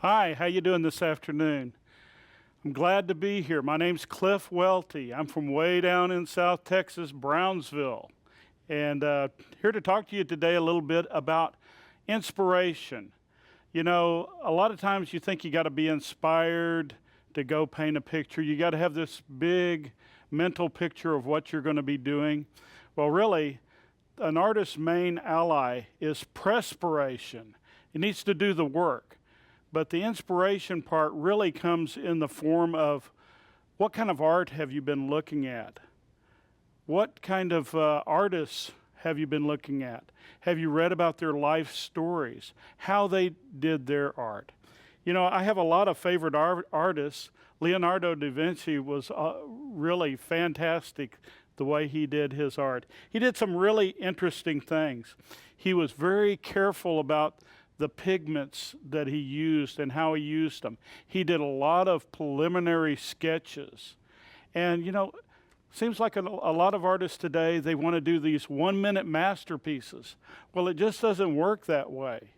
Hi, how you doing this afternoon? I'm glad to be here. My name's Cliff Welty. I'm from way down in South Texas, Brownsville. And here to talk to you today a little bit about inspiration. You know, a lot of times you think you got to be inspired to go paint a picture. You got to have this big mental picture of what you're going to be doing. Well, really, an artist's main ally is perspiration. He needs to do the work. But the inspiration part really comes in the form of what kind of art have you been looking at? What kind of artists have you been looking at? Have you read about their life stories, how they did their art? You know, I have a lot of favorite artists. Leonardo Da Vinci was really fantastic the way he did his art. He did some really interesting things. He was very careful about the pigments that he used and how he used them. He did a lot of preliminary sketches. And, you know, seems like a lot of artists today, they want to do these 1-minute masterpieces. Well, it just doesn't work that way.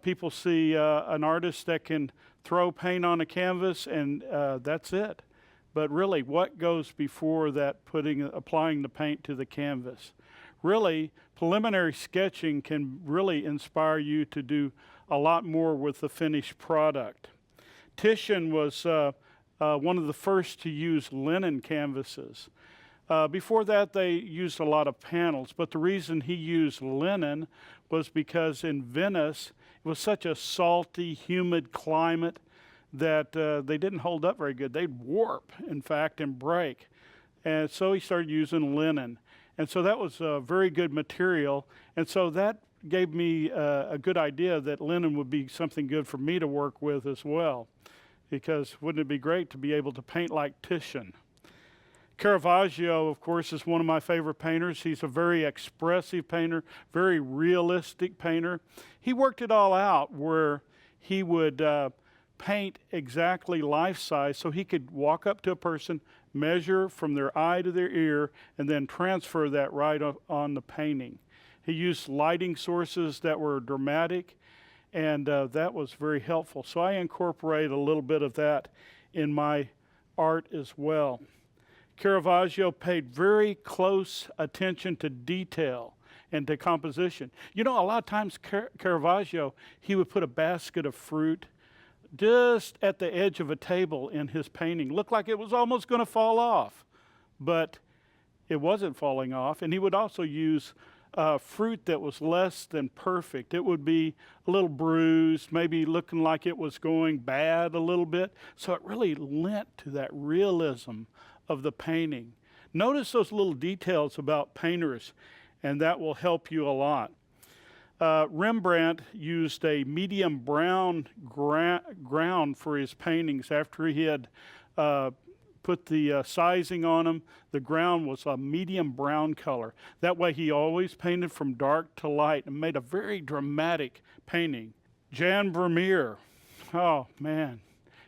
People see an artist that can throw paint on a canvas and that's it. But really, what goes before that, applying the paint to the canvas? Really, preliminary sketching can really inspire you to do a lot more with the finished product. Titian was one of the first to use linen canvases. Before that, they used a lot of panels, but the reason he used linen was because in Venice, it was such a salty, humid climate that they didn't hold up very good. They'd warp, in fact, and break. And so he started using linen. And so that was a very good material. And so that gave me a good idea that linen would be something good for me to work with as well. Because wouldn't it be great to be able to paint like Titian? Caravaggio, of course, is one of my favorite painters. He's a very expressive painter, very realistic painter. He worked it all out where he would paint exactly life-size so he could walk up to a person, measure from their eye to their ear, and then transfer that right on the painting. He used lighting sources that were dramatic, and that was very helpful. So I incorporate a little bit of that in my art as well. Caravaggio paid very close attention to detail and to composition. You know, a lot of times Caravaggio, he would put a basket of fruit just at the edge of a table in his painting. Looked like it was almost going to fall off, but it wasn't falling off. And he would also use fruit that was less than perfect. It would be a little bruised, maybe looking like it was going bad a little bit. So it really lent to that realism of the painting. Notice those little details about painters, and that will help you a lot. Rembrandt used a medium brown ground for his paintings. After he had put the sizing on them, the ground was a medium brown color. That way he always painted from dark to light and made a very dramatic painting. Jan Vermeer, oh man,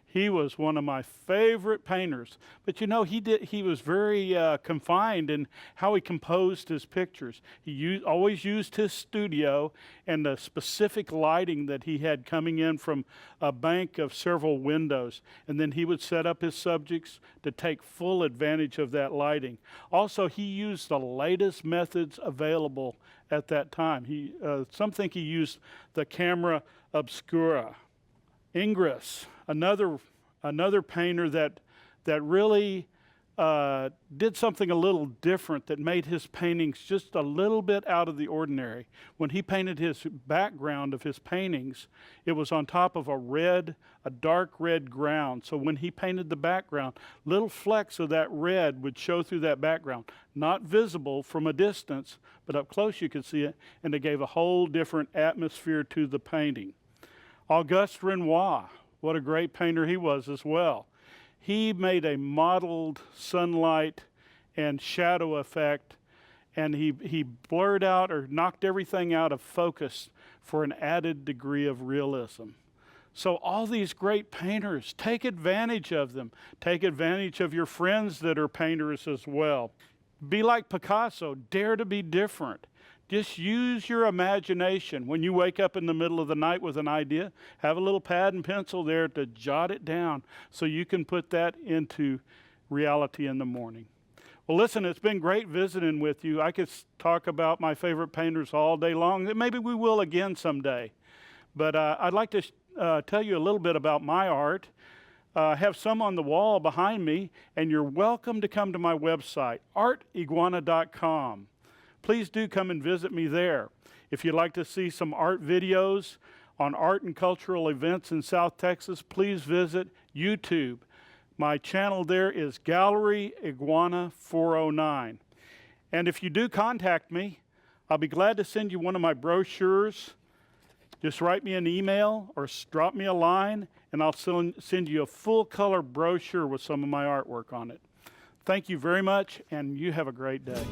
he was one of my favorite painters. But you know, he was very confined in how he composed his pictures. He always used his studio and the specific lighting that he had coming in from a bank of several windows. And then he would set up his subjects to take full advantage of that lighting. Also, he used the latest methods available at that time. Some think he used the camera obscura. Ingres, another painter that really did something a little different that made his paintings just a little bit out of the ordinary. When he painted his background of his paintings, it was on top of a dark red ground. So when he painted the background, little flecks of that red would show through that background. Not visible from a distance, but up close you could see it, and it gave a whole different atmosphere to the painting. Auguste Renoir, what a great painter he was as well. He made a mottled sunlight and shadow effect, and he blurred out or knocked everything out of focus for an added degree of realism. So all these great painters, take advantage of them. Take advantage of your friends that are painters as well. Be like Picasso, dare to be different. Just use your imagination. When you wake up in the middle of the night with an idea, have a little pad and pencil there to jot it down so you can put that into reality in the morning. Well, listen, it's been great visiting with you. I could talk about my favorite painters all day long. Maybe we will again someday. But I'd like to tell you a little bit about my art. I have some on the wall behind me, and you're welcome to come to my website, artiguana.com. Please do come and visit me there. If you'd like to see some art videos on art and cultural events in South Texas, please visit YouTube. My channel there is Gallery Iguana 409. And if you do contact me, I'll be glad to send you one of my brochures. Just write me an email or drop me a line, and I'll send you a full-color brochure with some of my artwork on it. Thank you very much, and you have a great day.